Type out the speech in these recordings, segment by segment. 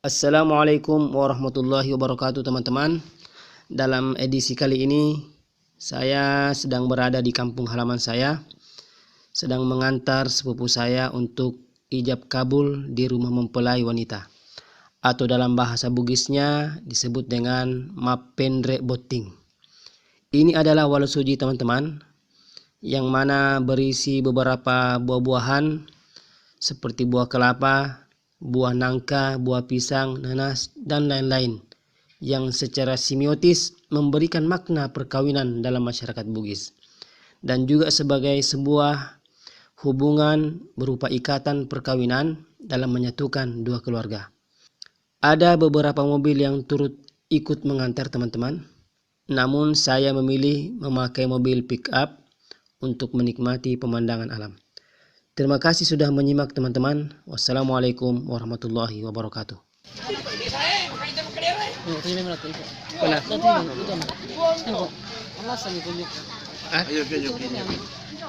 Assalamualaikum warahmatullahi wabarakatuh teman-teman. Dalam edisi kali ini saya sedang berada di kampung halaman saya, sedang mengantar sepupu saya untuk ijab kabul di rumah mempelai wanita, atau dalam bahasa Bugisnya disebut dengan Mapendre Boting. Ini adalah walau suji teman-teman, yang mana berisi beberapa buah-buahan seperti buah kelapa, buah nangka, buah pisang, nanas, dan lain-lain yang secara semiotis memberikan makna perkawinan dalam masyarakat Bugis, dan juga sebagai sebuah hubungan berupa ikatan perkawinan dalam menyatukan dua keluarga. Ada beberapa mobil yang turut ikut mengantar teman-teman, namun saya memilih memakai mobil pick up untuk menikmati pemandangan alam. Terima kasih sudah menyimak teman-teman. Wassalamualaikum warahmatullahi wabarakatuh.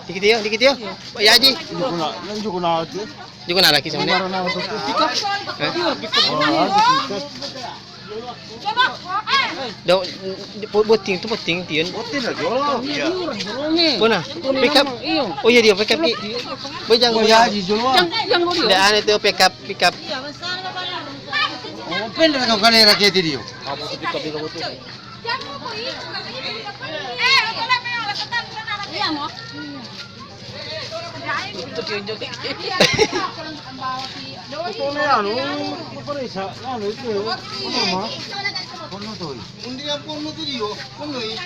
Dikit ya. Pak Yaji. Juga lagi sebenarnya. Daw boting itu boting tian. Boting aja. Mana? Pick up. Oh iya dia pick up. Bojang dia. Dan itu pick up. Oh, pendek kau kali rakyat dia. Apa itu pick up juga betul. Iya mau. Itu tunjuk. Itu ni anu, perisa, anu itu. Apa? Porno tu. Undi yang porno tu dia, porno ini.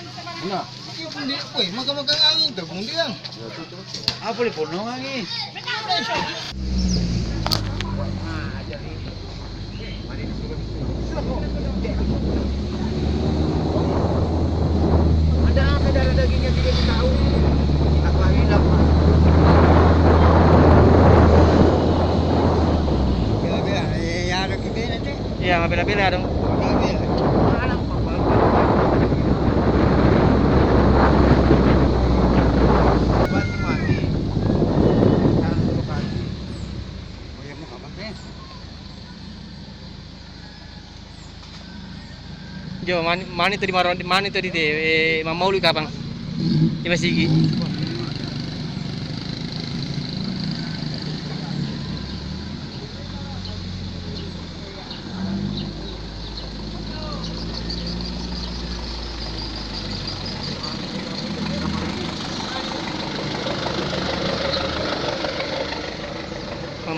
Mana? Dia undi, weh, makan angin tu, undi yang. Apa ni porno lagi? Ada darah dagingnya tidak tahu. Apa hilang? Ya ada kita nanti. Iya, bela-bela dong. Jo, mani tadi deh, mau lu kapan? Di Masigi.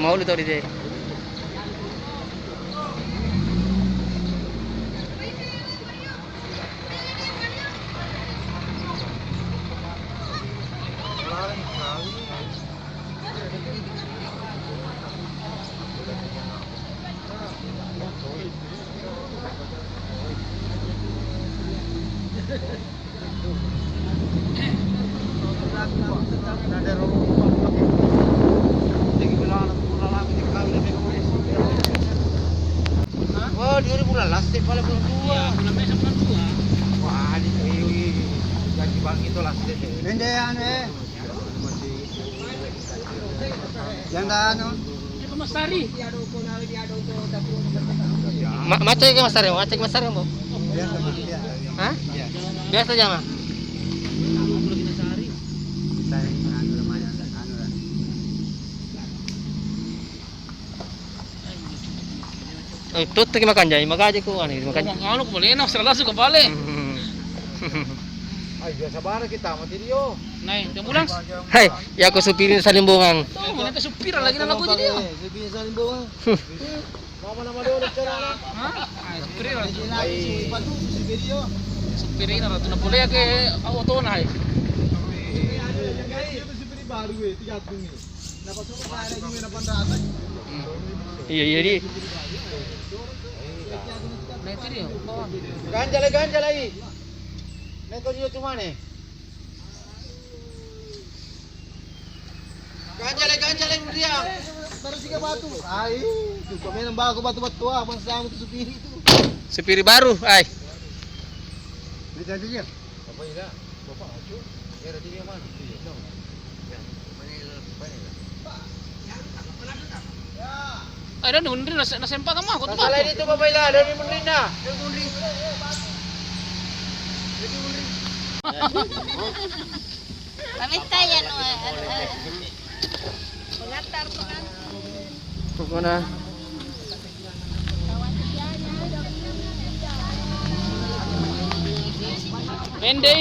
Mau lu tadi deh. Oh, dia bulan lastik pada bulan 2. Iya, bulan Mei sampai bulan 2. Wah, ini gaji bang itu lastik. Pendean Yang dah anu. Mas Tari. Macet ke Mas Tari? Macet Mas Tari, Bu? Biasa. Hah? Biasa aja, Mas. Itu tuh makan aja, makan aja ku ani, makan. Anu boleh enak langsung ke balik. Ay, biasa barang kita mati dia. Naik, dia pulang. Hai, ya aku supirin salimbungan. Tuh, mana supir lagi nak aku jadi dia. Supir salimbungan. Mama nama dia udah cara. Hah? Supir lah. Ay, patu supir dia. Supir ini lah, tu nak boleh ke auto naik. Supir baru 30 ni. Dapat suruh bayar lagi 800. Iya, di. Naik tu dia. Bawah. Ganjal lagi. Naik kau dia cuma ni. Ganjal dia. Baru 3 batu. Ai, tu kau main bawa batu-batu abang sama tu supir itu. Supir baru, ai. Dia janji dia. Apa ini dah? Bapak acu. Ya, dia mana? Ay, dan unri nasempa ka mo ako to. Masalah dito babayla, dari mundin na. Pamit tayo, no? Pengantar. Pokok na. Pende.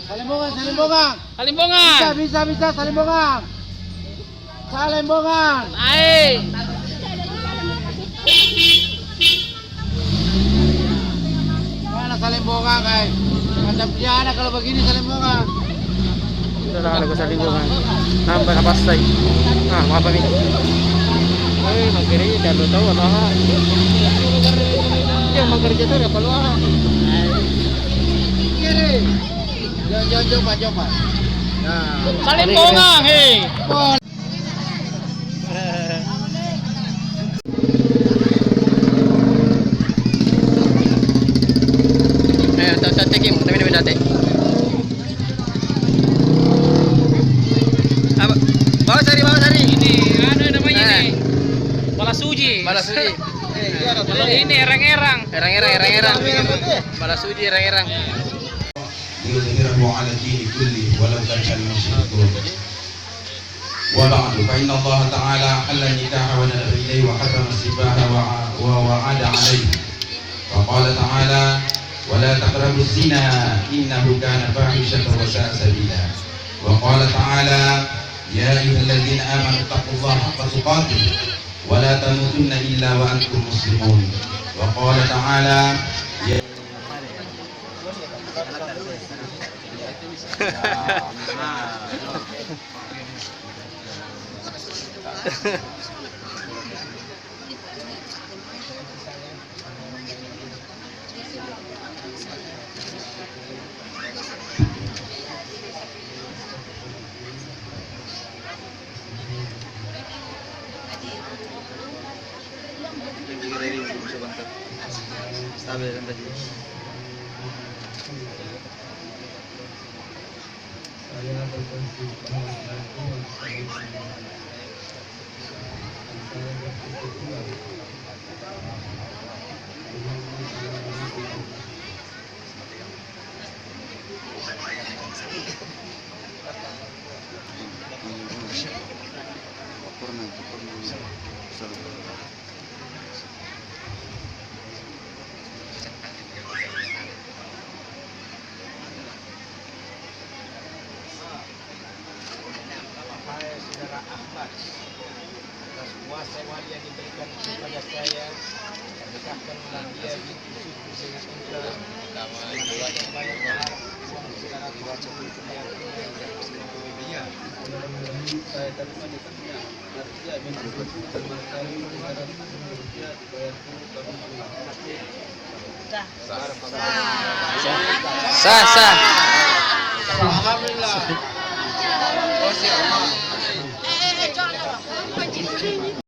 Salimbongan, salimbongan. Kalimbongan. Bisa, salimbongan. Salimbongan. Ay. Mana salimbongan, guys? Macam piana kalau begini salimbongan. Sudah ada ke salimbongan. Nambah apa say? Ah, apa ni? Eh, magkiri dah lo tahu lah. Yang magkiri tu dah keluar. Kiri. Jangan coba. Nah, Kalimbongan, hei. Eh, tak tekim, tapi ni benda Apa? Bawa sari. Ini ano namanya nih? Balas suji. Balas suji. Kalau ini erang-erang. Erang. Balas suji erang. ليظهره على الدين كله ولو كره المشركون وبعد فإن الله تعالى أحل النكاح وندب إليه وحرم السفاح ووعد عليه وقال تعالى ولا تقربوا الزنا إنه كان فاحشة وساء سبيلا وقال تعالى يا أيها الذين آمنوا اتقوا الله حق تقاته ولا تموتن إلا وأنتم مسلمون وقال تعالى atas kuasa wali yang diberikan kepada saya, nikahkanlah dia binti syukur dengan engkau. Yang banyak berharap uang saudara dibaca itu yang dia. Saya terima di tengah. Artinya binti syukur termangkali berharap dia bayar dulu kami. Sah. Alhamdulillah. Oh siap.